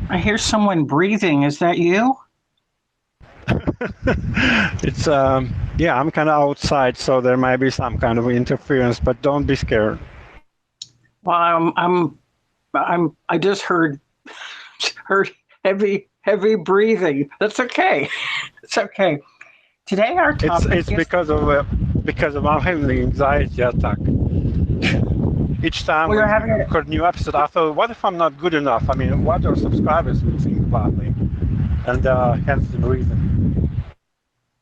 I hear someone breathing. Is that you? It's yeah, I'm kind of outside, so there might be some kind of interference, but don't be scared. Well, I just heard heavy breathing. That's okay. It's okay. Today our topic It's is because of I'm having the anxiety attack. Each time we're we having it. record a new episode, I thought, what if I'm not good enough? I mean, what are subscribers will think about me? And hence the reason.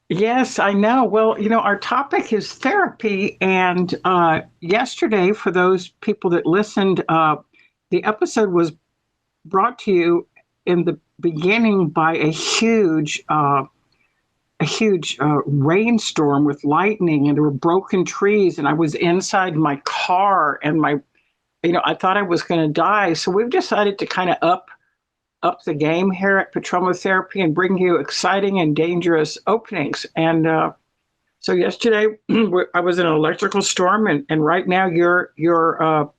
Yes, I know. Well, our topic is therapy, and yesterday, for those people that listened, the episode was brought to you in the beginning by a huge rainstorm with lightning, and there were broken trees, and I was inside my car, and I thought I was going to die. So we've decided to kind of up the game here at Petroma Therapy and bring you exciting and dangerous openings. And so yesterday I was in an electrical storm, and right now you're a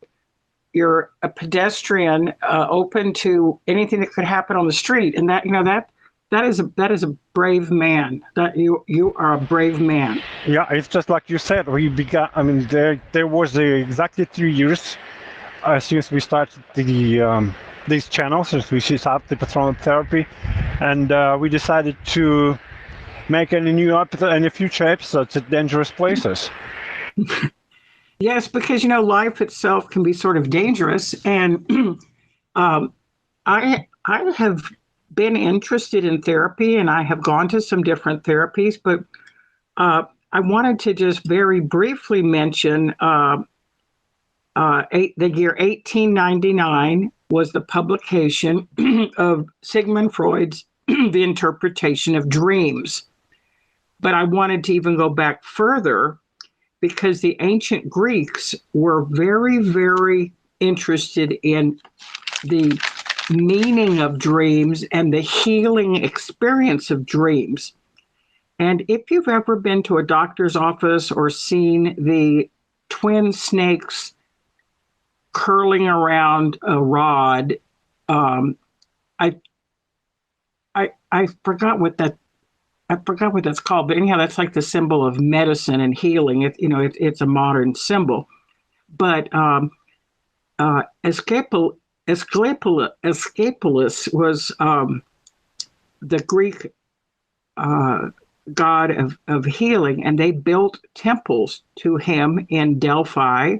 pedestrian open to anything that could happen on the street, and that is a brave man. That you are a brave man. Yeah, it's just like you said. We began. I mean, there was exactly 3 years since we started these channels, since we set up the Petroma Therapy, and we decided to make any future episodes at dangerous places. Yes, because life itself can be sort of dangerous, and I have been interested in therapy, and I have gone to some different therapies, but I wanted to just very briefly mention the year 1899 was the publication of Sigmund Freud's The Interpretation of Dreams. But I wanted to even go back further because the ancient Greeks were very, very interested in the meaning of dreams and the healing experience of dreams. And if you've ever been to a doctor's office or seen the twin snakes curling around a rod, I forgot what that's called, but anyhow, that's like the symbol of medicine and healing. It's a modern symbol. But Asclepius was the Greek god of healing, and they built temples to him in Delphi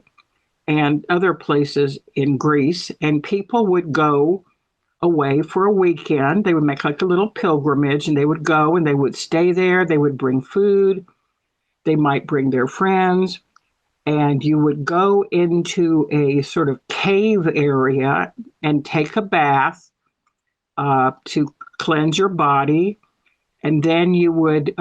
and other places in Greece, and people would go away for a weekend. They would make like a little pilgrimage, and they would go and they would stay there. They would bring food. They might bring their friends, and you would go into a sort of cave area and take a bath to cleanse your body. And then you would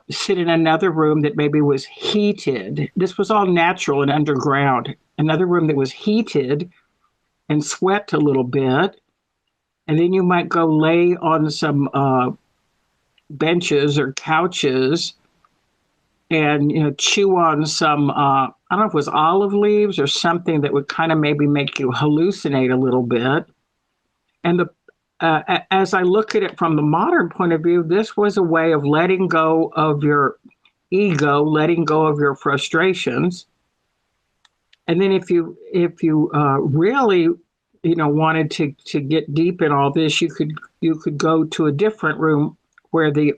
sit in another room that maybe was heated. This was all natural and underground. Another room that was heated and sweat a little bit. And then you might go lay on some benches or couches and chew on some, I don't know if it was olive leaves or something that would kind of maybe make you hallucinate a little bit. And as I look at it from the modern point of view, this was a way of letting go of your ego, letting go of your frustrations. And then if you really wanted to get deep in all this, you could go to a different room where the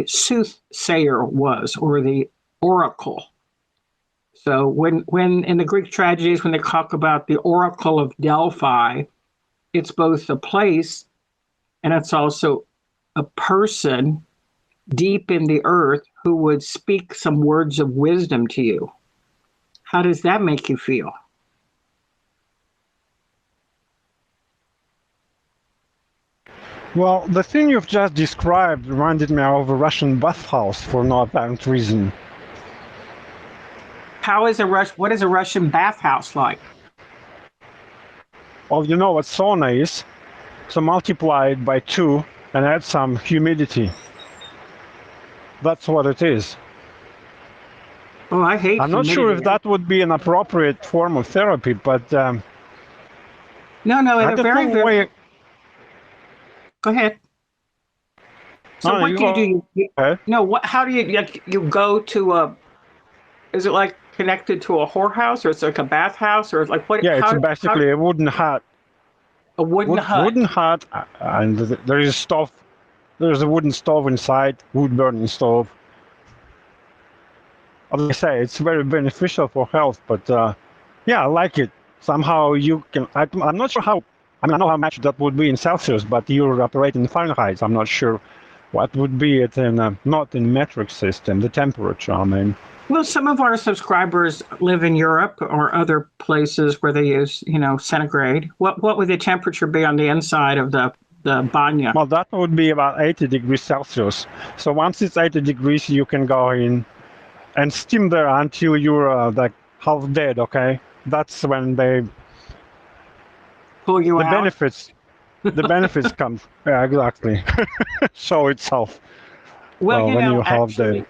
soothsayer was, or the oracle. So when in the Greek tragedies, when they talk about the Oracle of Delphi, it's both a place and it's also a person deep in the earth who would speak some words of wisdom to you. How does that make you feel? Well, the thing you've just described reminded me of a Russian bathhouse for no apparent reason. What is a Russian bathhouse like? Well, you know what sauna is, so multiply it by 2 and add some humidity. That's what it is. Oh, I hate I'm not humidity. sure if that would be an appropriate form of therapy, but no, in a very, very Go ahead. So No, what you do you go do? ahead. No, what? How do you like? You go to a? Is it like connected to a whorehouse, or it's like a bathhouse, or like what? Yeah, it's How basically a wooden hut, a wooden hut? wooden hut, and there is stove. There's a wooden stove inside, wood burning stove. As I say, it's very beneficial for health, but yeah, I like it. Somehow you can. I'm not sure how. I mean, I know how much that would be in Celsius, but you're operating in Fahrenheit. I'm not sure what would be it in not in metric system. The temperature. I mean. Well, some of our subscribers live in Europe or other places where they use, centigrade. What would the temperature be on the inside of the banya? Well, that would be about 80 degrees Celsius. So once it's 80 degrees, you can go in and steam there until you're like half dead. Okay, that's when Pull you the out? benefits come. Yeah, exactly. Show itself. Well, When you're half actually, dead.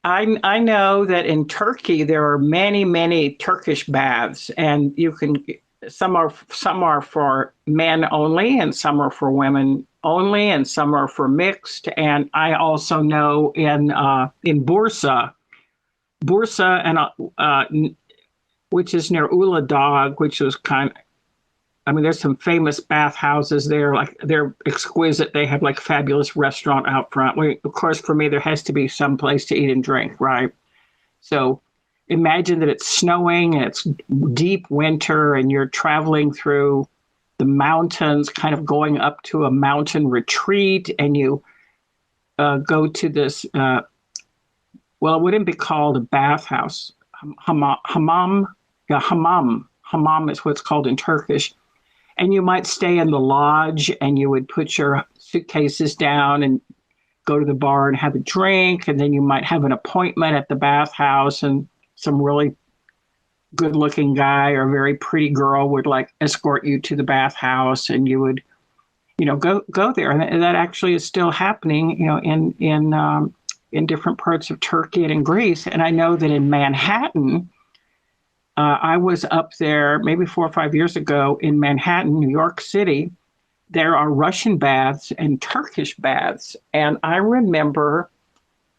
I know that in Turkey there are many Turkish baths, and you can some are for men only, and some are for women only, and some are for mixed. And I also know in Bursa, and which is near Uladag, which is I mean, there's some famous bathhouses there, like they're exquisite. They have like fabulous restaurant out front. Of course, for me, there has to be some place to eat and drink, right? So imagine that it's snowing and it's deep winter and you're traveling through the mountains, kind of going up to a mountain retreat, and you go to this, well, it wouldn't be called a bathhouse. Hammam, yeah, hammam. Hammam is what's called in Turkish. And you might stay in the lodge and you would put your suitcases down and go to the bar and have a drink. And then you might have an appointment at the bathhouse, and some really good looking guy or very pretty girl would like escort you to the bathhouse, and you would, go there. And that actually is still happening, in different parts of Turkey and in Greece. And I know that in Manhattan, I was up there maybe 4 or 5 years ago in Manhattan, New York City. There are Russian baths and Turkish baths. And I remember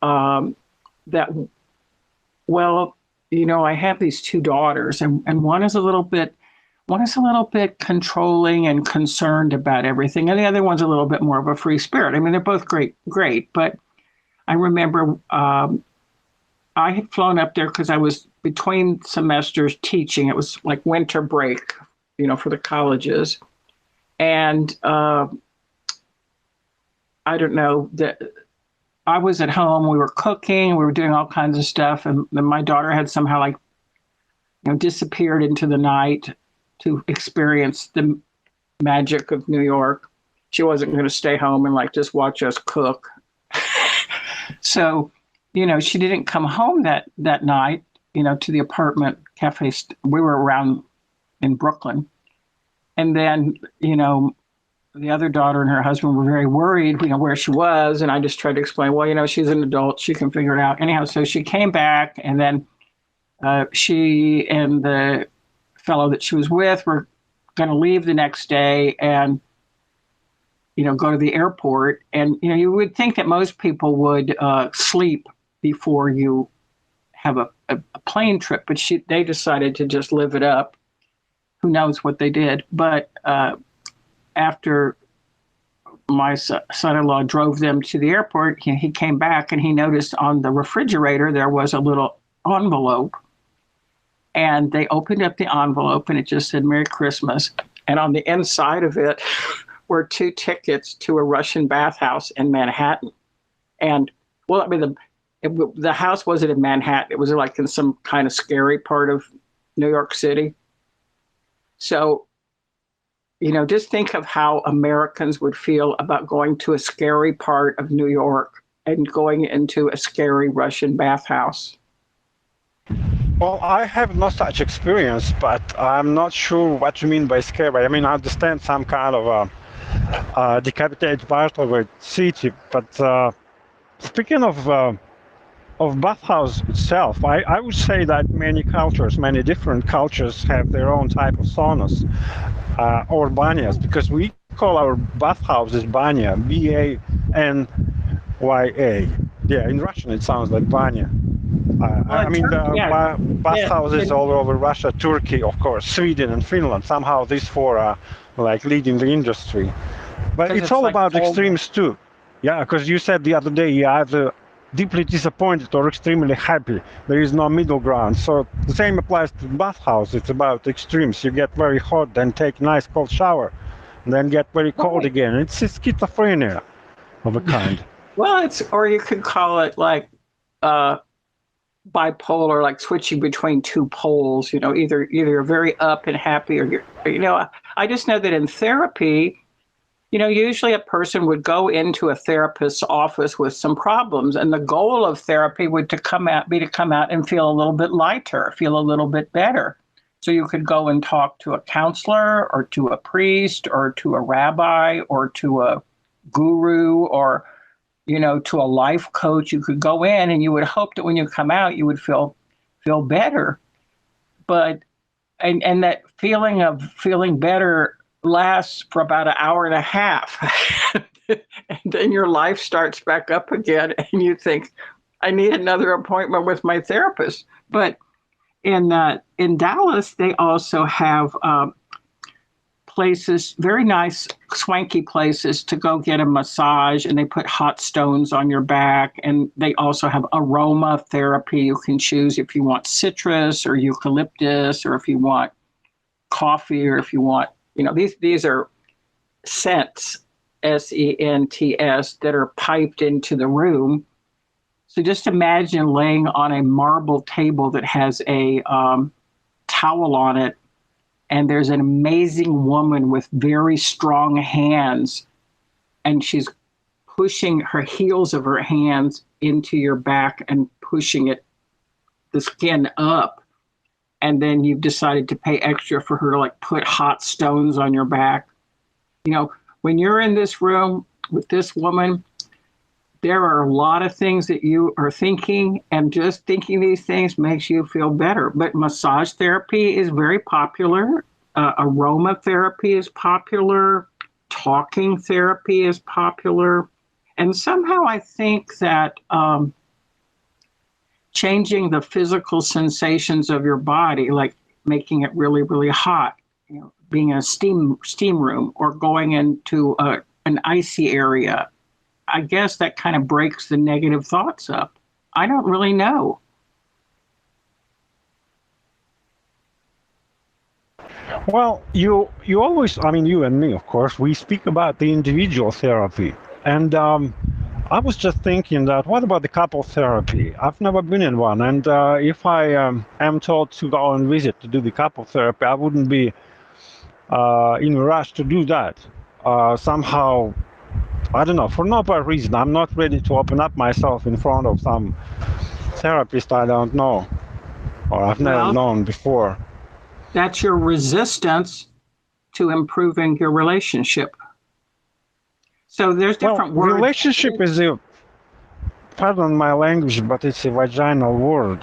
that, well, I have these two daughters, and one is a little bit controlling and concerned about everything. And the other one's a little bit more of a free spirit. I mean, they're both great. But I remember I had flown up there because I was between semesters teaching. It was like winter break, for the colleges. And I don't know, that I was at home, we were cooking, we were doing all kinds of stuff. And then my daughter had somehow disappeared into the night to experience the magic of New York. She wasn't going to stay home and just watch us cook. So, she didn't come home that night, to the apartment cafe. We were around in Brooklyn. And then, the other daughter and her husband were very worried, where she was. And I just tried to explain, well, she's an adult, she can figure it out. Anyhow, so she came back, and then she and the fellow that she was with were going to leave the next day and, go to the airport. And, you would think that most people would sleep before you have a plane trip, but they decided to just live it up. Who knows what they did? But after my son-in-law drove them to the airport, he came back and he noticed on the refrigerator there was a little envelope. And they opened up the envelope and it just said, "Merry Christmas." And on the inside of it were 2 tickets to a Russian bathhouse in Manhattan. And, well, I mean, the house wasn't in Manhattan. It was like in some kind of scary part of New York City. So, just think of how Americans would feel about going to a scary part of New York and going into a scary Russian bathhouse. Well, I have no such experience, but I'm not sure what you mean by scary. I mean, I understand some kind of decapitated part of a city, but speaking of bathhouse itself, I would say that many different cultures have their own type of saunas or banyas, because we call our bathhouses banya, B-A-N-Y-A. Yeah, in Russian it sounds like banya. I mean, the Yeah, bathhouses all over Russia, Turkey, of course, Sweden and Finland. Somehow these four are like leading the industry. But 'cause it's all like about cold. extremes too. Yeah, because you said the other day you're either deeply disappointed or extremely happy. There is no middle ground. So the same applies to bathhouse. It's about extremes. You get very hot, then take a nice cold shower, then get very cold Right. again. It's schizophrenia of a kind. Well, or you could call it like bipolar, like switching between two poles. Either you're very up and happy, or I just know that in therapy, usually a person would go into a therapist's office with some problems, and the goal of therapy would to come out and feel a little bit lighter, feel a little bit better. So you could go and talk to a counselor or to a priest or to a rabbi or to a guru or to a life coach. You could go in and you would hope that when you come out, you would feel better. But and that feeling of feeling better lasts for about an hour and a half. And then your life starts back up again and you think, I need another appointment with my therapist. But in Dallas, they also have places, very nice, swanky places to go get a massage, and they put hot stones on your back. And they also have aroma therapy. You can choose if you want citrus or eucalyptus, or if you want coffee, or if you want, these are scents, SENTS, that are piped into the room. So just imagine laying on a marble table that has a towel on it, and there's an amazing woman with very strong hands, and she's pushing her heels of her hands into your back and pushing the skin up. And then you've decided to pay extra for her to like put hot stones on your back. When you're in this room with this woman, there are a lot of things that you are thinking, and just thinking these things makes you feel better. But massage therapy is very popular. Aromatherapy is popular. Talking therapy is popular. And somehow I think that changing the physical sensations of your body, like making it really, really hot, being in a steam room, or going into an icy area, I guess that kind of breaks the negative thoughts up. I don't really know. Well, you always, I mean, you and me, of course, we speak about the individual therapy. And I was just thinking that, what about the couple therapy? I've never been in one. And if I am told to go and visit to do the couple therapy, I wouldn't be in a rush to do that. Somehow, I don't know, for no apparent reason, I'm not ready to open up myself in front of some therapist I don't know, or I've never known before. That's your resistance to improving your relationship. So there's different words. Relationship is pardon my language, but it's a vaginal word.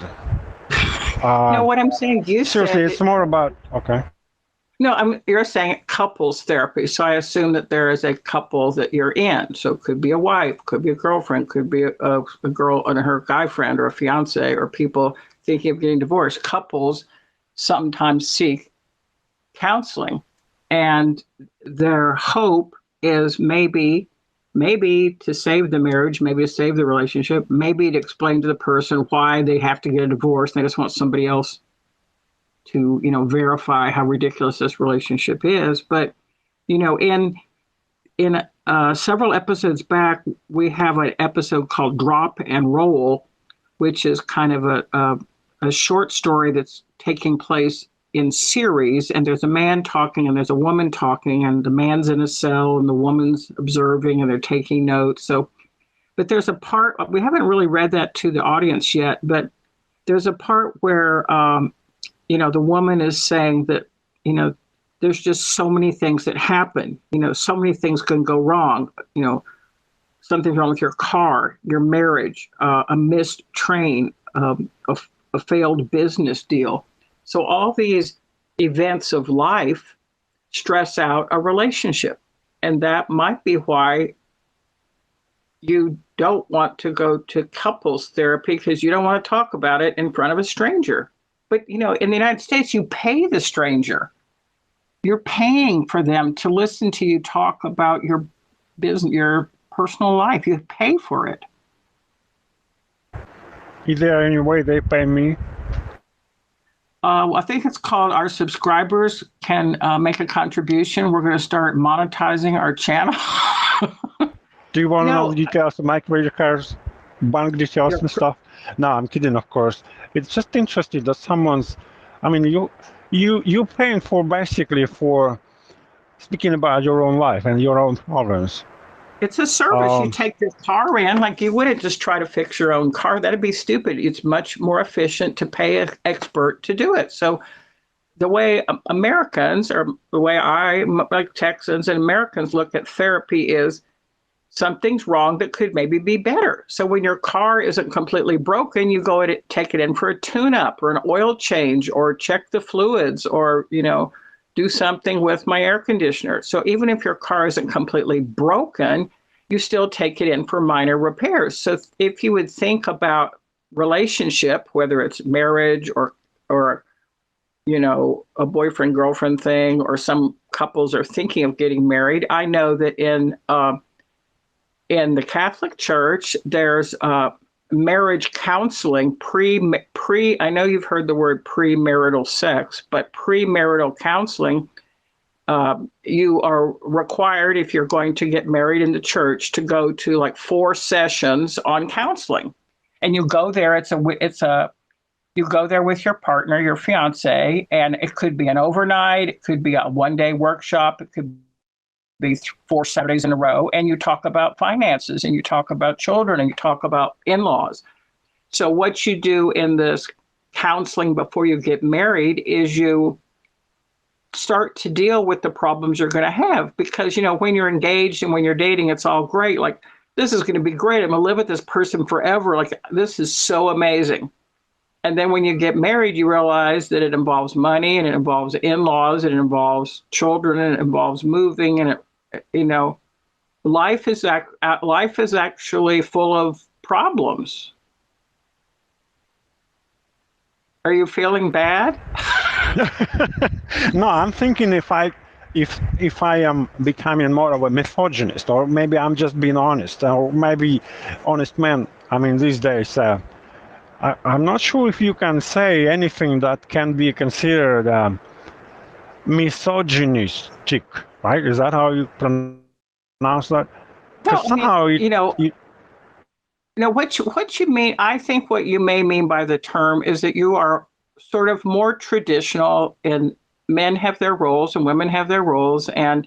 No, what I'm saying, seriously, it's more about, okay. No, you're saying couples therapy. So I assume that there is a couple that you're in. So it could be a wife, could be a girlfriend, could be a girl and her guy friend, or a fiance, or people thinking of getting divorced. Couples sometimes seek counseling, and their hope is maybe to save the marriage, maybe to save the relationship, maybe to explain to the person why they have to get a divorce. They just want somebody else to, verify how ridiculous this relationship is. But, in several episodes back, we have an episode called Drop and Roll, which is kind of a short story that's taking place in series. And there's a man talking and there's a woman talking, and the man's in a cell and the woman's observing and they're taking notes. So, but there's a part, we haven't really read that to the audience yet, but there's a part where, the woman is saying that, there's just so many things that happen, so many things can go wrong, something's wrong with your car, your marriage, a missed train, a failed business deal. So all these events of life stress out a relationship. And that might be why you don't want to go to couples therapy, because you don't want to talk about it in front of a stranger. But, you know, in the United States, you pay the stranger. You're paying for them to listen to you talk about your business, your personal life. You pay for it. Is there any way they pay me? I think it's called our subscribers can make a contribution. We're going to start monetizing our channel. Do you want to know No, the details of my credit cards, bank details you're and stuff? No, I'm kidding, of course. It's just interesting that someone's, I mean, you're paying for basically for speaking about your own life and your own problems. It's a service. You Um, take your car in, like you wouldn't just try to fix your own car. That'd be stupid. It's much more efficient to pay an expert to do it. So the way Americans, or the way like Texans and Americans look at therapy is something's wrong that could maybe be better. So when your car isn't completely broken, you go and take it in for a tune-up or an oil change or check the fluids or, you know, do something with my air conditioner. So even if your car isn't completely broken, you still take it in for minor repairs. So if you would think about relationship, whether it's marriage or you know, a boyfriend girlfriend thing, or some couples are thinking of getting married, I know that in the Catholic Church, there's marriage counseling pre. I know you've heard the word premarital sex, but premarital counseling, you are required, if you're going to get married in the church, to go to like 4 sessions on counseling, and you go there. You go there with your partner, your fiance, and it could be an overnight, it could be a one-day workshop, it could be 4 Saturdays in a row, and you talk about finances, and you talk about children, and you talk about in-laws. So what you do in this counseling before you get married is you start to deal with the problems you're going to have, because, you know, when you're engaged and when you're dating, it's all great. Like, this is going to be great. I'm going to live with this person forever. Like, this is so amazing. And then when you get married, you realize that it involves money, and it involves in-laws, and it involves children, and it involves moving, and you know, life is actually full of problems. Are you feeling bad? no, I'm thinking if I am becoming more of a misogynist, or maybe I'm just being honest, or maybe honest man. I mean, these days. I'm not sure if you can say anything that can be considered misogynistic, right? Is that how you pronounce that? Well, Because somehow you know what you mean. I think what you may mean by the term is that you are sort of more traditional, and men have their roles and women have their roles, and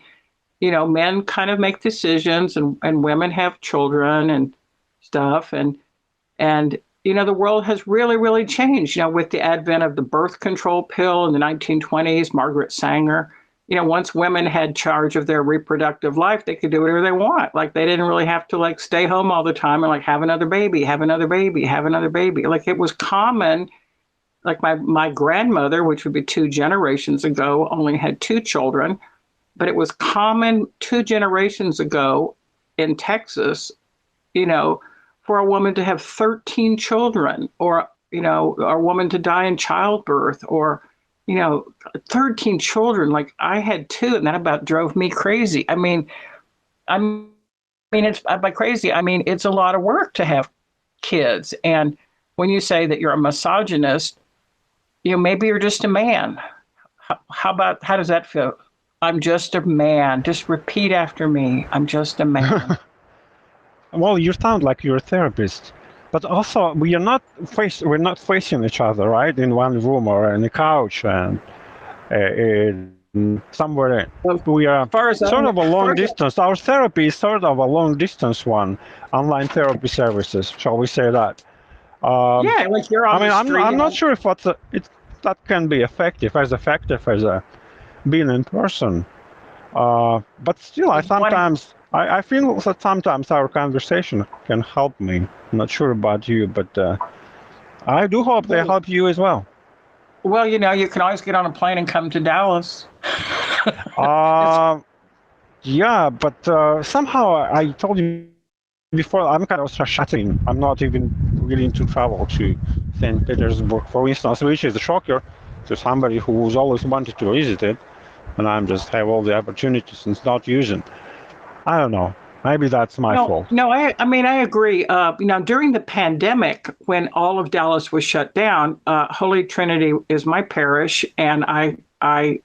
you know, men kind of make decisions, and women have children and stuff, and you know, the world has really, really changed, you know, with the advent of the birth control pill in the 1920s, Margaret Sanger. You know, once women had charge of their reproductive life, they could do whatever they want. Like, they didn't really have to like stay home all the time and like have another baby, have another baby, have another baby. Like, it was common. Like my grandmother, which would be 2 generations ago, only had 2 children, but it was common 2 generations ago in Texas, you know, for a woman to have 13 children, or, you know, a woman to die in childbirth, or, you know, 13 children. Like, I had 2, and that about drove me crazy. I mean, it's by crazy, I mean, it's a lot of work to have kids. And when you say that you're a misogynist, you know, maybe you're just a man. How does that feel? I'm just a man. Just repeat after me. I'm just a man. well, you sound like you're a therapist, but also we're not facing each other, right, in one room or on a couch and somewhere. We are sort of a long distance. Our therapy is sort of a long distance one, online therapy services. Shall we say that? Yeah, like you're on the street. I'm not sure if that can be effective as being in person. But still, I feel that sometimes our conversation can help me. I'm not sure about you, but I do hope they help you as well. Well, you know, you can always get on a plane and come to Dallas. Yeah, but somehow I told you before, I'm kind of shutting. I'm not even willing to travel to St. Petersburg, for instance, which is a shocker to somebody who's always wanted to visit it, and I'm just have all the opportunities and not using. I don't know. Maybe that's my No, fault. no, I mean, I agree. During the pandemic, when all of Dallas was shut down, Holy Trinity is my parish, and I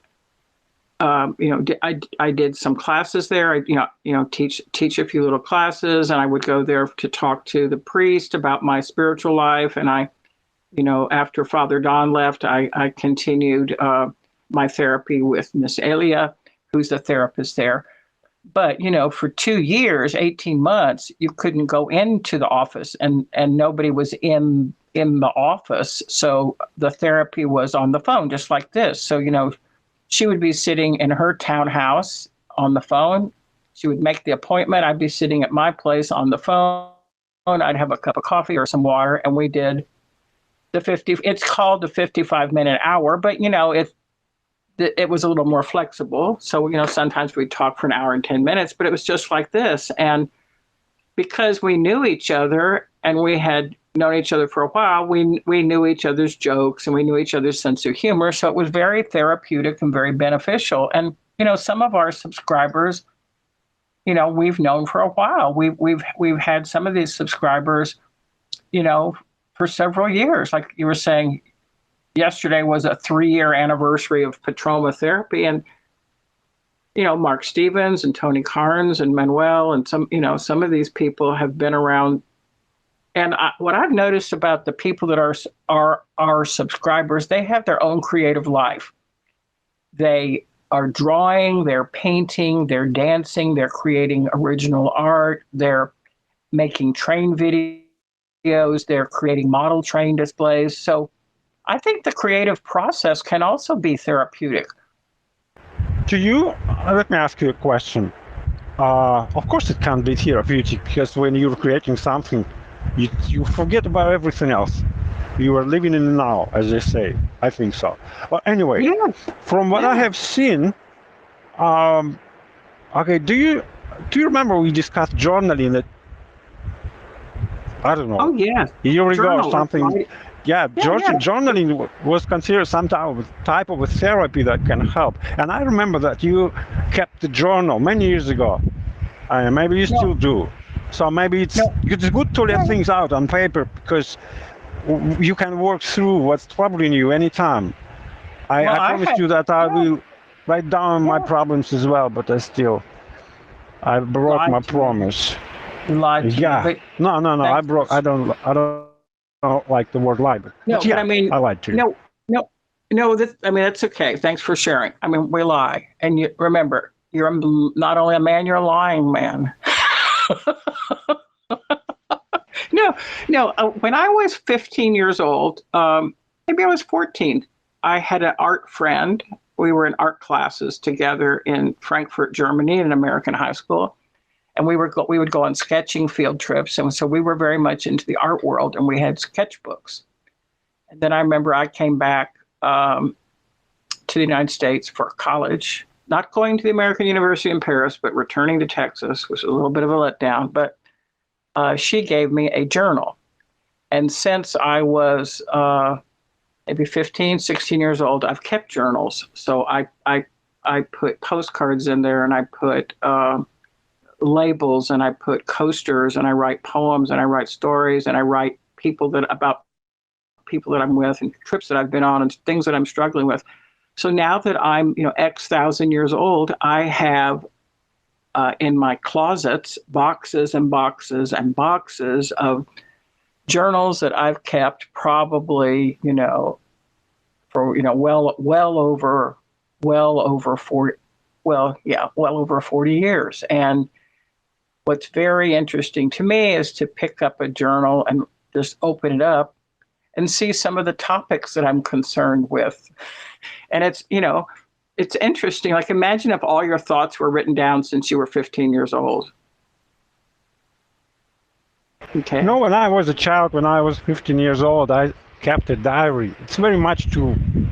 did some classes there. Teach a few little classes, and I would go there to talk to the priest about my spiritual life. And after Father Don left, I continued my therapy with Miss Elia, who's the therapist there. But for 2 years, 18 months, you couldn't go into the office, and nobody was in the office. So the therapy was on the phone, just like this. So she would be sitting in her townhouse on the phone. She would make the appointment. I'd be sitting at my place on the phone. I'd have a cup of coffee or some water, and we did the 50. It's called the 55-minute hour, but it was a little more flexible. So, sometimes we'd talk for an hour and 10 minutes, but it was just like this. And because we knew each other and we had known each other for a while, we knew each other's jokes and we knew each other's sense of humor. So it was very therapeutic and very beneficial. And, some of our subscribers, we've known for a while. We've had some of these subscribers, for several years. Like you were saying, yesterday was a 3-year anniversary of Petroma Therapy, and Mark Stevens and Tony Carnes and Manuel and some of these people have been around. And what I've noticed about the people that are our subscribers, they have their own creative life. They are drawing, they're painting, they're dancing, they're creating original art, they're making train videos, they're creating model train displays. So I think the creative process can also be therapeutic. To you, let me ask you a question. Of course, it can be therapeutic because when you're creating something, you forget about everything else. You are living in the now, as they say. I think so. But anyway, Yeah. from what I have seen, okay, do you remember we discussed journaling that? I don't know. Oh yeah. A year ago or Journal, something. right? Yeah, Yeah. journaling was considered some type of a therapy that can help. And I remember that you kept the journal many years ago. Maybe you still do. So maybe it's good to let things out on paper because you can work through what's troubling you anytime. I promise you that I will write down my problems as well, but I broke my promise. You lied to Yeah. me. No. I don't like the word lie, but yeah, I mean, I lied to you. No. That's okay. Thanks for sharing. I mean, we lie, and you remember, you're not only a man, you're a lying man. No. When I was 15 years old, maybe I was 14, I had an art friend. We were in art classes together in Frankfurt, Germany, in an American high school. And we would go on sketching field trips. And so we were very much into the art world, and we had sketchbooks. And then I remember I came back to the United States for college, not going to the American University in Paris, but returning to Texas, which was a little bit of a letdown. But she gave me a journal. And since I was maybe 15, 16 years old, I've kept journals. So I put postcards in there, and I put labels, and I put coasters, and I write poems, and I write stories, and I write about people that I'm with and trips that I've been on and things that I'm struggling with. So now that I'm X thousand years old, I have in my closets boxes and boxes and boxes of journals that I've kept probably for well over 40 years. And what's very interesting to me is to pick up a journal and just open it up and see some of the topics that I'm concerned with. And it's interesting. Like, imagine if all your thoughts were written down since you were 15 years old. Okay. No, when I was a child, when I was 15 years old, I kept a diary. It's very much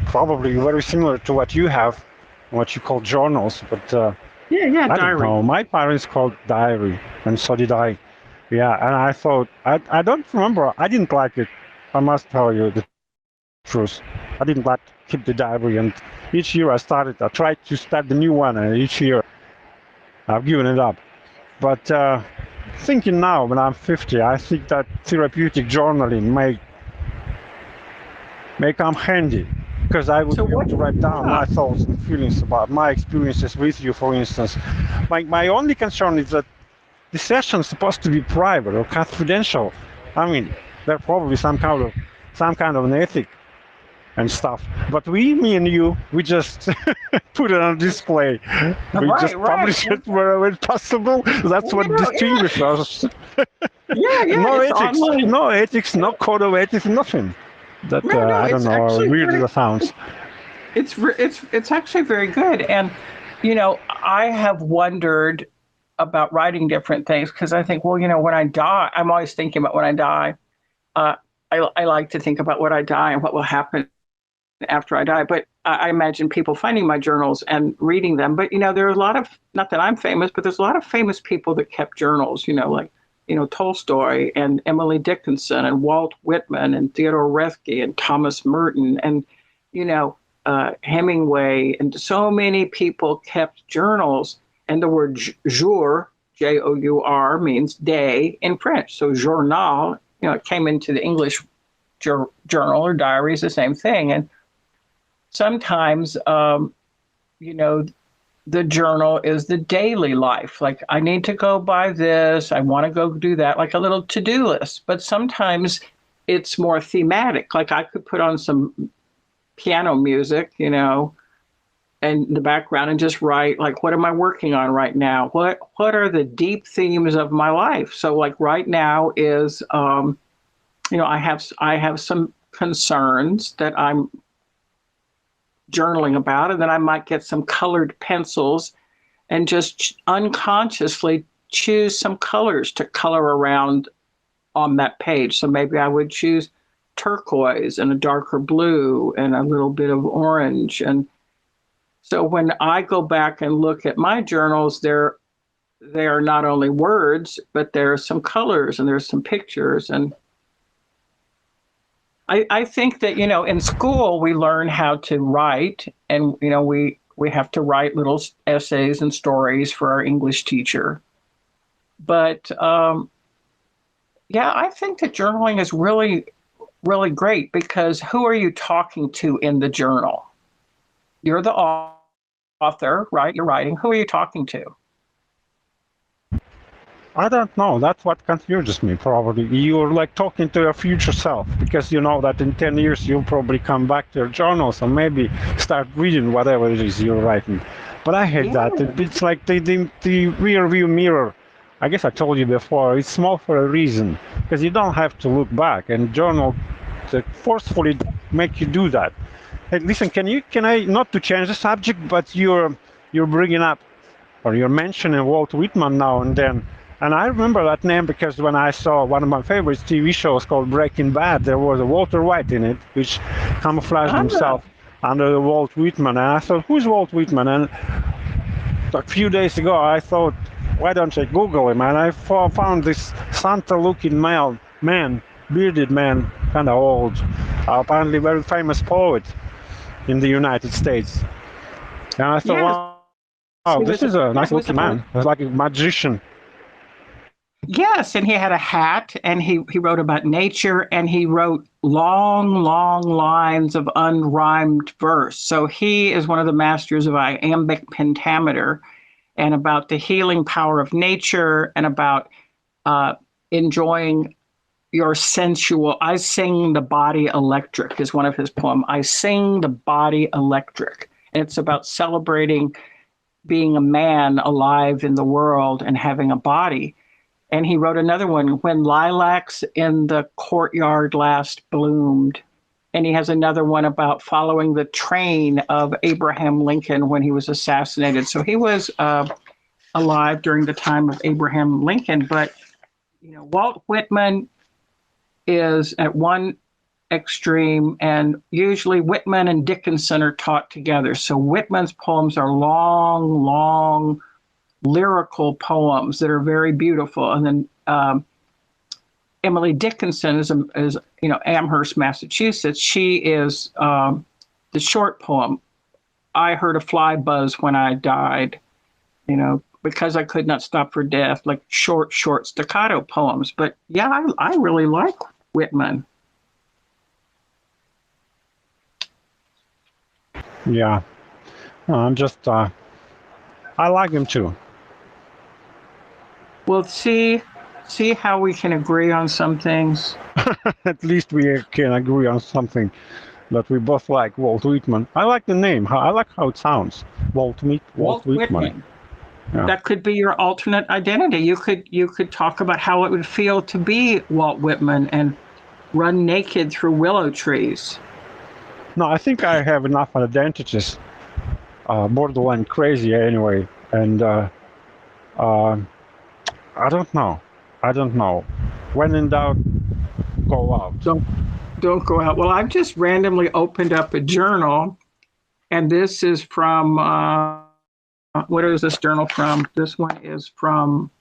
probably very similar to what you have, what you call journals, but Yeah, I don't diary. know. My parents called diary, and so did I. Yeah, and I thought I don't remember. I didn't like it. I must tell you the truth. I didn't like to keep the diary, and each year I tried to start the new one, and each year I've given it up. But thinking now, when I'm 50, I think that therapeutic journaling may come handy because I would So be able what? to write down Yeah. my thoughts and feelings about my experiences with you, for instance. My only concern is that the session is supposed to be private or confidential. I mean, there's probably some kind of an ethic and stuff. But me and you, we just put it on display. We Right, just right. publish it wherever possible. That's Well, what yeah, distinguishes us. yeah. No It's ethics, online. no ethics, no code of ethics, nothing. That No, I don't it's know, how actually weird very. that sounds. It's actually very good. And you know, I have wondered about writing different things because I think, well, you know, when I die, I'm always thinking about when I die. Uh, I like to think about when I die and what will happen after I die. But I imagine people finding my journals and reading them. But you know, there are a lot of, not that I'm famous, but there's a lot of famous people that kept journals. You know, like Tolstoy and Emily Dickinson and Walt Whitman and Theodore Roethke and Thomas Merton and you know Hemingway and so many people kept journals. And the word jour, Jour, means day in French. So journal, it came into the English journal or diary is the same thing. And sometimes, you know, the journal is the daily life. Like, I need to go buy this, I want to go do that, like a little to do list. But sometimes it's more thematic. Like, I could put on some piano music, and the background and just write, like, what am I working on right now? What are the deep themes of my life? So, like, right now is, I have some concerns that I'm journaling about, and then I might get some colored pencils and just unconsciously choose some colors to color around on that page. So maybe I would choose turquoise and a darker blue and a little bit of orange. And so when I go back and look at my journals, they are not only words, but there's some colors and there's some pictures. And I think that, in school we learn how to write, and, we have to write little essays and stories for our English teacher. But yeah, I think that journaling is really, really great because who are you talking to in the journal? You're the author, right? You're writing. Who are you talking to? I don't know. That's what confuses me, probably. You're like talking to your future self because you know that in 10 years you'll probably come back to your journals and maybe start reading whatever it is you're writing. But I hate that. It's like the rear view mirror. I guess I told you before, it's small for a reason because you don't have to look back, and journal forcefully make you do that. Hey, listen, can I, not to change the subject, but you're bringing up, or you're mentioning Walt Whitman now and then. And I remember that name because when I saw one of my favorite TV shows called Breaking Bad, there was a Walter White in it, which camouflaged himself under the Walt Whitman. And I thought, who's Walt Whitman? And a few days ago, I thought, why don't I Google him? And I found this Santa-looking man, bearded man, kind of old, apparently very famous poet in the United States. And I thought, wow, this is a nice-looking man. He's like a magician. Yes, and he had a hat, and he wrote about nature, and he wrote long, long lines of unrhymed verse. So he is one of the masters of iambic pentameter, and about the healing power of nature, and about enjoying your sensual. I sing the body electric is one of his poems. I sing the body electric, and it's about celebrating being a man alive in the world and having a body. And he wrote another one, When Lilacs in the Courtyard Last Bloomed. And he has another one about following the train of Abraham Lincoln when he was assassinated. So he was alive during the time of Abraham Lincoln. But, Walt Whitman is at one extreme, and usually Whitman and Dickinson are taught together. So Whitman's poems are long, long lyrical poems that are very beautiful. And then Emily Dickinson is Amherst, Massachusetts. She is the short poem. I heard a fly buzz when I died, because I could not stop for death, like short staccato poems. But yeah, I really like Whitman. Yeah. I'm just, I like him too. Well, see how we can agree on some things. At least we can agree on something that we both like. Walt Whitman. I like the name. I like how it sounds. Walt Whitman. Yeah. That could be your alternate identity. You could talk about how it would feel to be Walt Whitman and run naked through willow trees. No, I think I have enough identities. Borderline crazy anyway, and I don't know. When in doubt, go out. Don't go out. Well, I've just randomly opened up a journal, and this is from what is this journal from? This one is from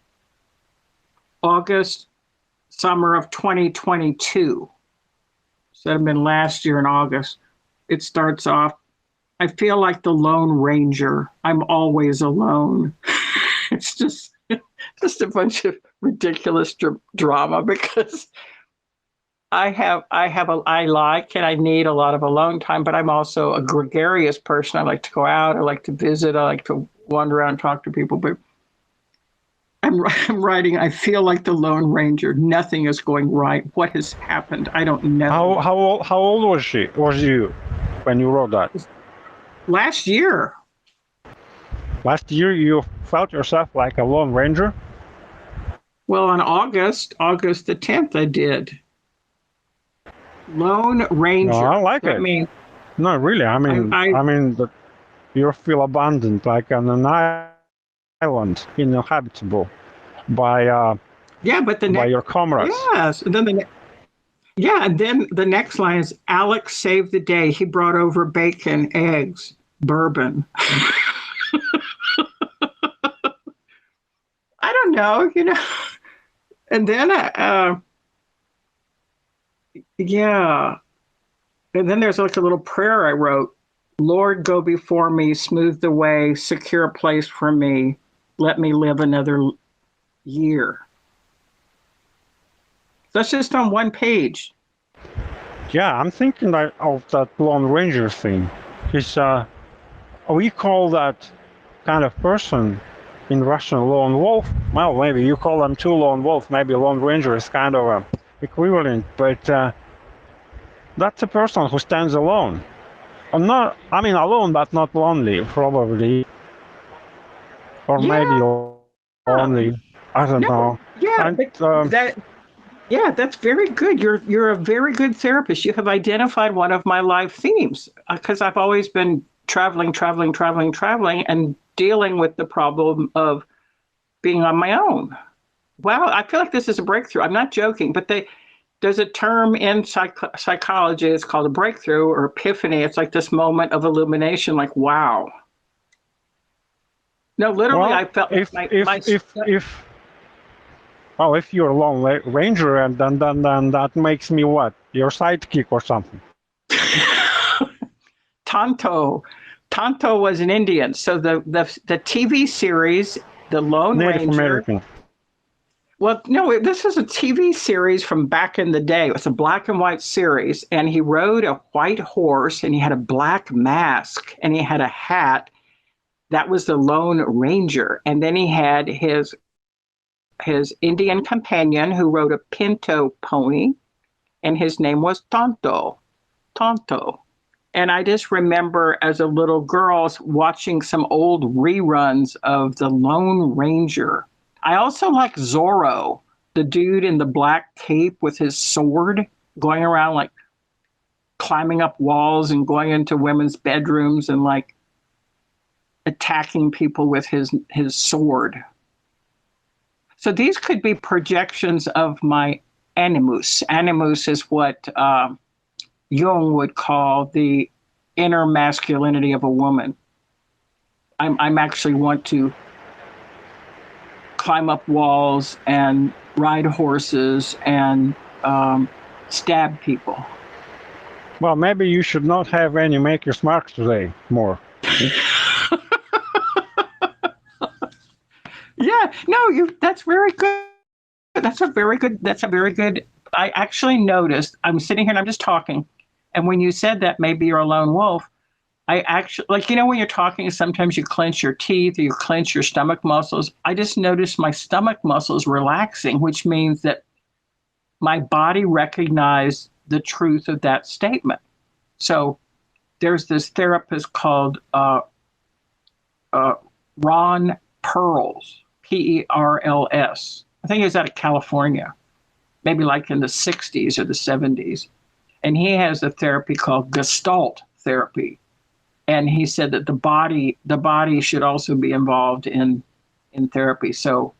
summer of 2022. So it had been last year in August. It starts off, I feel like the Lone Ranger. I'm always alone. It's just a bunch of ridiculous drama because I like and I need a lot of alone time, but I'm also a gregarious person. I like to go out. I like to visit. I like to wander around and talk to people. But I'm writing, I feel like the Lone Ranger. Nothing is going right. What has happened? I don't know. How old was you when you wrote that? Last year. Last year you felt yourself like a Lone Ranger? Well, on August the 10th, I did. Lone Ranger. No, I like it. No, really. I mean that you feel abandoned, like on an island, uninhabitable by by your comrades. Yes, and then the next line is Alex saved the day. He brought over bacon, eggs, bourbon. I don't know, And then and then there's like a little prayer I wrote. Lord, go before me, smooth the way, secure a place for me. Let me live another year. That's just on one page. Yeah, I'm thinking of that Lone Ranger thing. We call that kind of person in Russian lone wolf. Well, maybe you call them two lone wolf. Maybe Lone Ranger is kind of equivalent, but that's a person who stands alone. Alone, but not lonely, probably. Or maybe lonely. I don't know. Yeah, that's very good. You're a very good therapist. You have identified one of my life themes because I've always been traveling, and dealing with the problem of being on my own. Wow, I feel like this is a breakthrough. I'm not joking, but there's a term in psychology. It's called a breakthrough or epiphany. It's like this moment of illumination, like, wow. No, literally, well, I felt if you're a Lone Ranger, and then that makes me what? Your sidekick or something? Tonto was an Indian. So the TV series, The Lone Native Ranger. American. Well, no, this is a TV series from back in the day. It was a black and white series, and he rode a white horse, and he had a black mask, and he had a hat. That was the Lone Ranger. And then he had his Indian companion who rode a pinto pony, and his name was Tonto. And I just remember as a little girl watching some old reruns of The Lone Ranger. I also like Zorro, the dude in the black cape with his sword, going around like climbing up walls and going into women's bedrooms and like attacking people with his sword. So these could be projections of my animus. Animus is what Jung would call the inner masculinity of a woman. I'm actually want to climb up walls and ride horses and stab people. Well, maybe you should not have any Maker's Mark today more. Yeah, no, that's very good. That's a very good. I actually noticed, I'm sitting here and I'm just talking. And when you said that maybe you're a lone wolf, I actually, like, when you're talking, sometimes you clench your teeth or you clench your stomach muscles. I just noticed my stomach muscles relaxing, which means that my body recognized the truth of that statement. So there's this therapist called Ron Perls, Perls. I think he was out of California, maybe like in the 60s or the 70s. And he has a therapy called Gestalt therapy. And he said that the body should also be involved in therapy. So,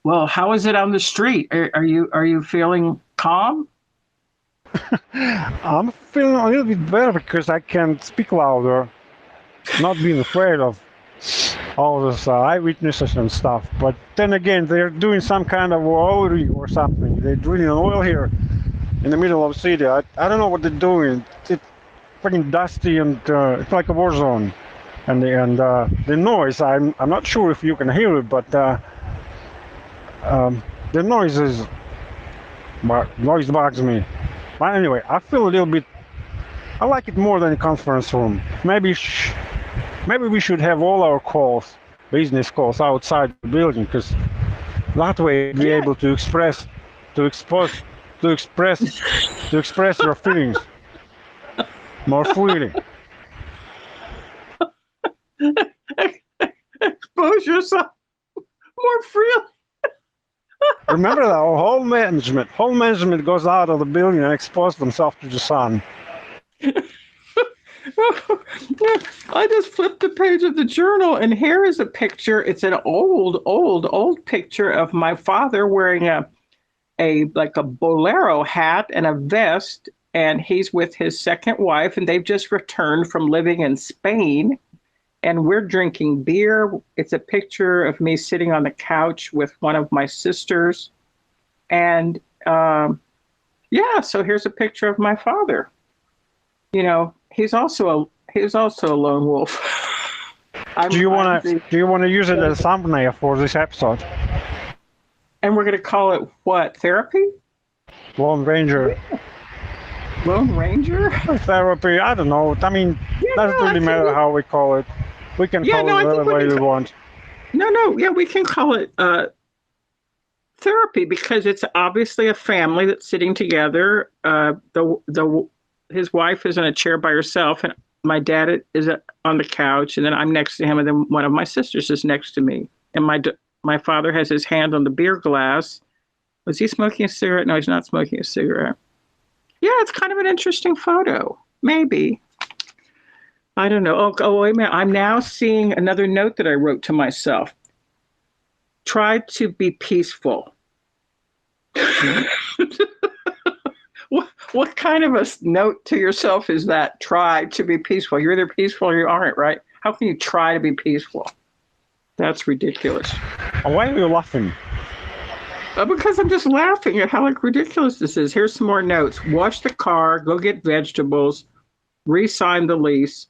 well, how is it on the street? Are you feeling calm? I'm feeling a little bit better because I can speak louder, not being afraid of all those eyewitnesses and stuff. But then again, they're doing some kind of oil or something. They're drilling oil here in the middle of the city. I don't know what they're doing. It's freaking dusty and it's like a war zone. And the noise, I'm not sure if you can hear it, but the noise bugs me. But anyway, I feel a little bit. I like it more than a conference room. Maybe we should have all our calls, business calls, outside the building, because that way we'll be able to express your feelings more freely. Expose yourself more freely. Remember that whole management goes out of the building and exposes themselves to the sun. I just flipped the page of the journal, and here is a picture. It's an old picture of my father wearing a bolero hat and a vest, and he's with his second wife, and they've just returned from living in Spain, and we're drinking beer. It's a picture of me sitting on the couch with one of my sisters, and so here's a picture of my father. He's also a lone wolf. Do you want to use it as a thumbnail for this episode? And we're going to call it what? Therapy? Lone Ranger. Lone Ranger? Therapy. I don't know. I mean, doesn't really matter how we call it. We can call it whatever way we want. No. Yeah, we can call it therapy because it's obviously a family that's sitting together. His wife is in a chair by herself, and my dad is on the couch, and then I'm next to him, and then one of my sisters is next to me. And my father has his hand on the beer glass. Was he smoking a cigarette? No, he's not smoking a cigarette. Yeah, it's kind of an interesting photo. Maybe. I don't know. Oh, wait a minute. I'm now seeing another note that I wrote to myself. Try to be peaceful. What kind of a note to yourself is that? Try to be peaceful. You're either peaceful or you aren't, right? How can you try to be peaceful? That's ridiculous. Why are you laughing? Because I'm just laughing at how ridiculous this is. Here's some more notes. Wash the car, go get vegetables, re-sign the lease,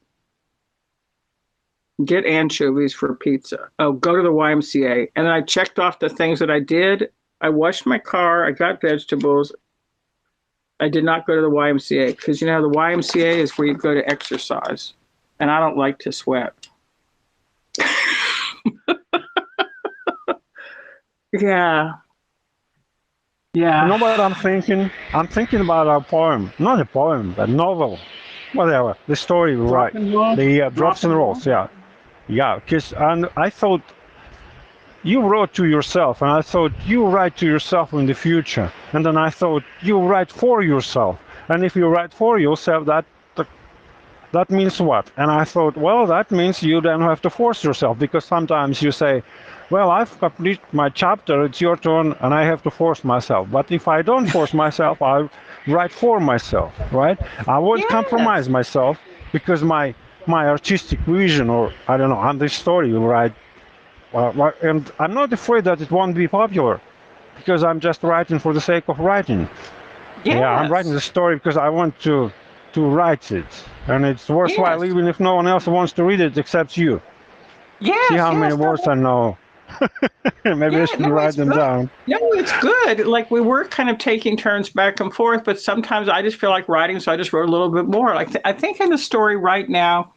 get anchovies for pizza. Oh, go to the YMCA. And then I checked off the things that I did. I washed my car, I got vegetables. I did not go to the YMCA because, the YMCA is where you go to exercise. And I don't like to sweat. Yeah. You know what I'm thinking? I'm thinking about a poem. Not a poem, a novel. Whatever. The story we write. The Drops and Rolls, yeah. Yeah, because I thought you wrote to yourself, and I thought you write to yourself in the future. And then I thought you write for yourself. And if you write for yourself, that means what? And I thought, well, that means you then have to force yourself, because sometimes you say, well, I've completed my chapter, it's your turn, and I have to force myself. But if I don't force myself, I write for myself, right? I won't compromise myself, because my artistic vision, or I don't know, on this story you write And I'm not afraid that it won't be popular, because I'm just writing for the sake of writing. Yeah, I'm writing the Yes. story because I want to write it, and it's worthwhile Yes. even if no one else wants to read it except you. See Yes. how many Yes. words I know. Maybe I Yeah, should no, write it's them good. down. No, it's good. Like we were kind of taking turns back and forth, but sometimes I just feel like writing, so I just wrote a little bit more. Like I think in the story right now,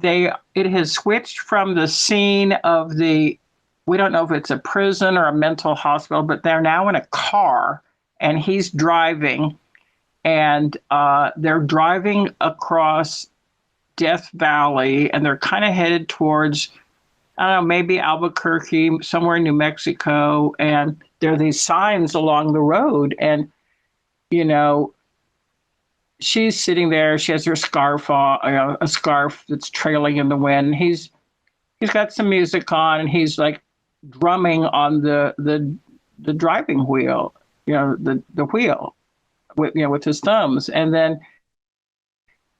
it has switched from the scene of the, we don't know if it's a prison or a mental hospital, but they're now in a car and he's driving, and they're driving across Death Valley, and they're kind of headed towards, I don't know, maybe Albuquerque, somewhere in New Mexico. And there are these signs along the road. And, you know, she's sitting there. She has her scarf on, a scarf that's trailing in the wind. He's got some music on, and he's like drumming on the driving wheel, the wheel with his thumbs. And then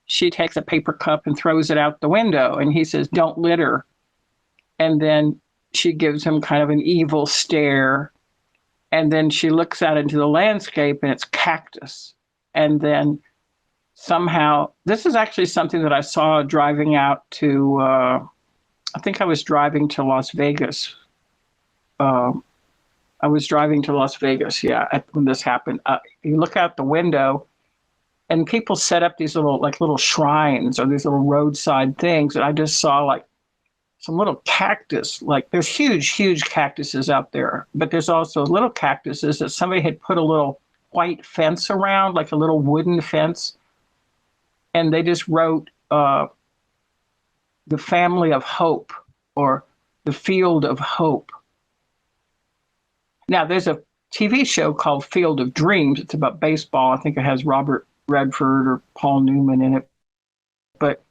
she takes a paper cup and throws it out the window. And he says, "Don't litter." And then she gives him kind of an evil stare. And then she looks out into the landscape, and it's cactus. And then somehow, this is actually something that I saw driving out to, I think I was driving to Las Vegas. I was driving to Las Vegas, yeah, when this happened. You look out the window, and people set up these little shrines or these little roadside things. And I just saw like some little cactus, like there's huge cactuses out there, but there's also little cactuses that somebody had put a little white fence around, like a little wooden fence. And they just wrote the family of hope, or the field of hope. Now there's a TV show called Field of Dreams. It's about baseball. I think it has Robert Redford or Paul Newman in it. But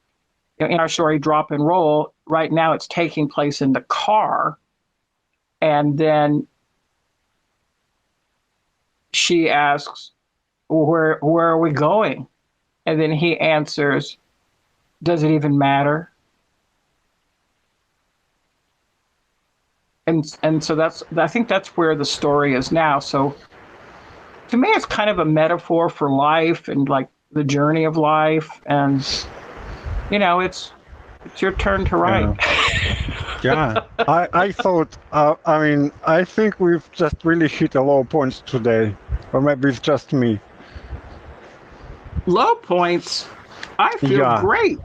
in our story, Drop and Roll, right now it's taking place in the car. And then she asks, where are we going? And then he answers, does it even matter? And so I think that's where the story is now. So to me, it's kind of a metaphor for life and like the journey of life. And, it's your turn to write. Yeah, I thought, I think we've just really hit a low point today, or maybe it's just me. Low points. I feel great.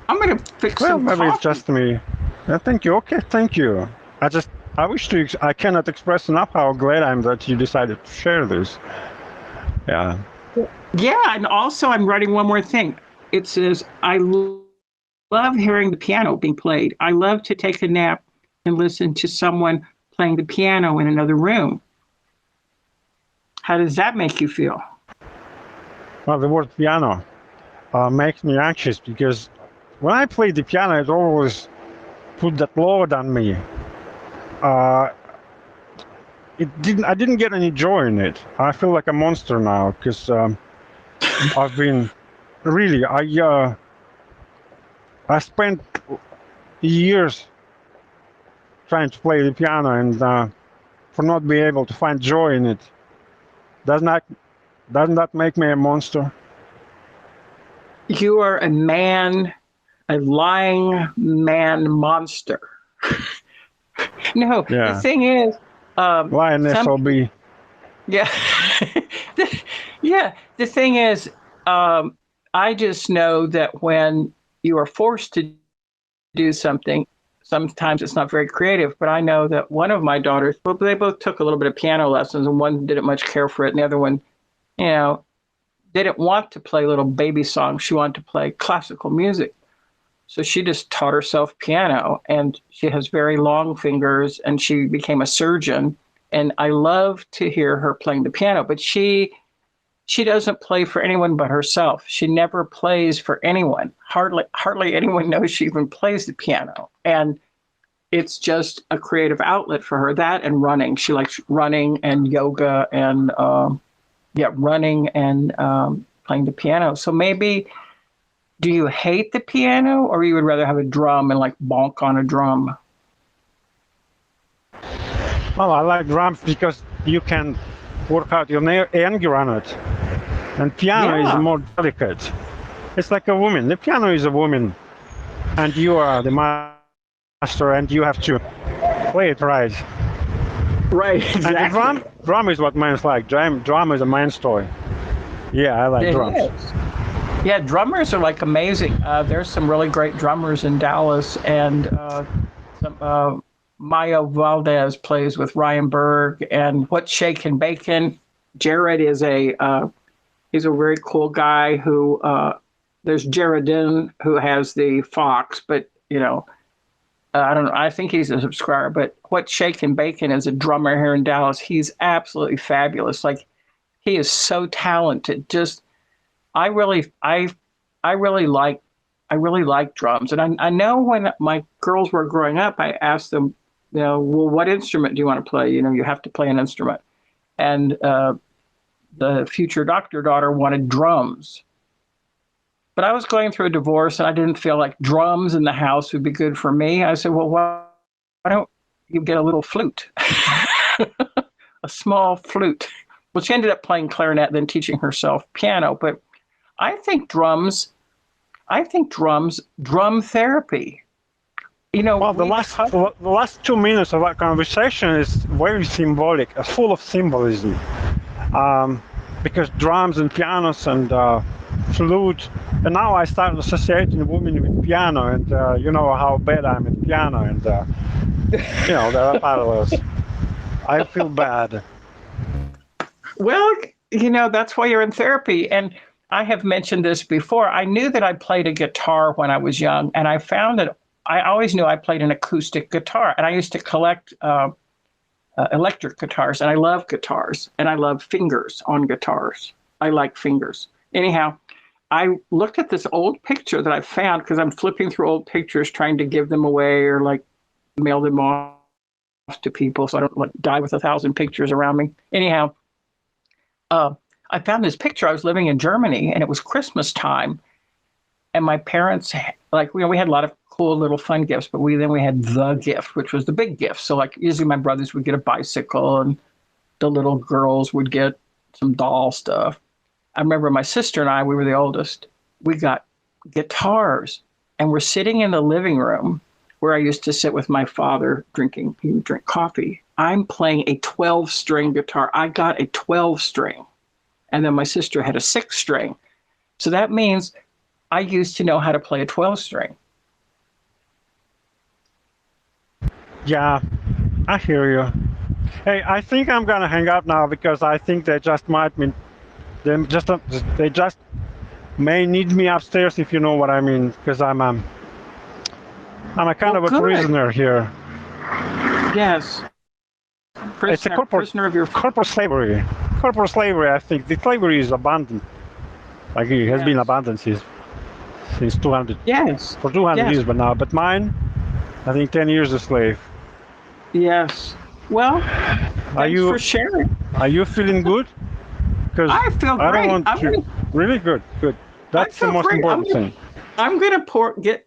I'm going to fix some maybe coffee. It's just me. Thank you. Okay, thank you. I cannot express enough how glad I am that you decided to share this. Yeah. Yeah, and also I'm writing one more thing. It says, I love hearing the piano being played. I love to take a nap and listen to someone playing the piano in another room. How does that make you feel? Well, the word piano makes me anxious, because when I play the piano, it always put that load on me. I didn't get any joy in it. I feel like a monster now, because I've been really, I spent years trying to play the piano, and for not being able to find joy in it. Doesn't that make me a monster? You are a man, a lying man monster. No, Yeah. the thing is, Lioness SOB. Yeah. Yeah. The thing is, I just know that when you are forced to do something, sometimes it's not very creative, but I know that one of my daughters, well, they both took a little bit of piano lessons, and one didn't much care for it. And the other one, didn't want to play little baby songs. She wanted to play classical music. So she just taught herself piano, and she has very long fingers, and she became a surgeon. And I love to hear her playing the piano, but she doesn't play for anyone but herself. She never plays for anyone. Hardly anyone knows she even plays the piano. And it's just a creative outlet for her. That and running. She likes running and yoga and running and playing the piano. So maybe, do you hate the piano, or you would rather have a drum and like bonk on a drum? Oh, I like drums because you can work out your anger on it. And piano is Yeah. more delicate. It's like a woman. The piano is a woman, and you are the master, and you have to play it right. Right, And the drum is what man's like. Drum is a man's toy. Yeah, I like It drums. is. Yeah, drummers are like amazing. There's some really great drummers in Dallas, and Mayo Valdez plays with Ryan Berg, and What's Shakin' Bacon. Jared is he's a very cool guy who there's Jaredin who has the Fox, but I don't know. I think he's a subscriber, but What's Shakin' Bacon is a drummer here in Dallas. He's absolutely fabulous. Like, he is so talented. Just I really like drums. And I know when my girls were growing up, I asked them, well, what instrument do you want to play? You have to play an instrument. And the future doctor daughter wanted drums. But I was going through a divorce and I didn't feel like drums in the house would be good for me. I said, well, why don't you get a little flute? A small flute. Well, she ended up playing clarinet, then teaching herself piano. But I think drum therapy. Well, the last 2 minutes of our conversation is very symbolic, full of symbolism. Because drums and pianos and flute, and now I start associating women with piano, and you know how bad I'm at piano, and there are parallels. I feel bad. Well, that's why you're in therapy. And I have mentioned this before. I knew that I played a guitar when I was young, and I found that I always knew I played an acoustic guitar, and I used to collect electric guitars, and I love guitars, and I love fingers on guitars. I like fingers. Anyhow, I looked at this old picture that I found because I'm flipping through old pictures trying to give them away or like mail them off to people so I don't die with 1,000 pictures around me. Anyhow, I found this picture. I was living in Germany, and it was Christmas time, and my parents, we had a lot of cool little fun gifts, but we had the gift, which was the big gift. So usually my brothers would get a bicycle, and the little girls would get some doll stuff. I remember my sister and I, we were the oldest, we got guitars, and we're sitting in the living room where I used to sit with my father drinking. He would drink coffee. I'm playing a 12-string guitar. I got a 12-string. And then my sister had a 6-string. So that means I used to know how to play a 12-string. Yeah, I hear you. Hey, I think I'm gonna hang up now because I think they just may need me upstairs, if you know what I mean, because I'm a kind of a prisoner here. Yes. It's a prisoner of your corporate slavery. Corporate slavery, I think. The slavery is abandoned. Like it has been abandoned since 200. Yes. For 200 years, but mine, I think 10 years a slave. Yes. Well, thanks for sharing. Are you feeling good? Because I feel great. I don't want to. Really good. That's the most important thing. I'm gonna get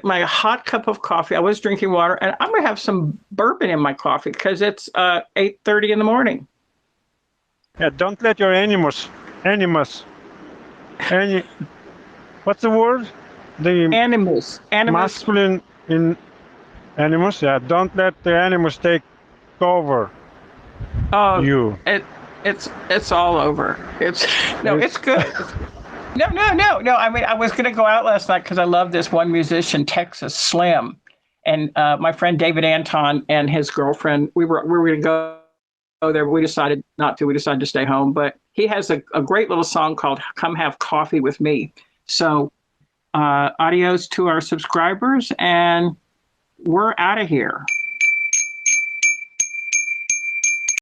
my hot cup of coffee. I was drinking water, and I'm gonna have some bourbon in my coffee because it's 8:30 in the morning. Yeah, don't let your animus. What's the word? The animus. Masculine in animus. Yeah, don't let the animus take over. You. It's all over. It's good. No. I mean, I was going to go out last night because I love this one musician, Texas Slim, and my friend David Anton and his girlfriend. We were going to go there, but we decided not to. We decided to stay home. But he has a great little song called "Come Have Coffee with Me." So, adios to our subscribers, and we're out of here.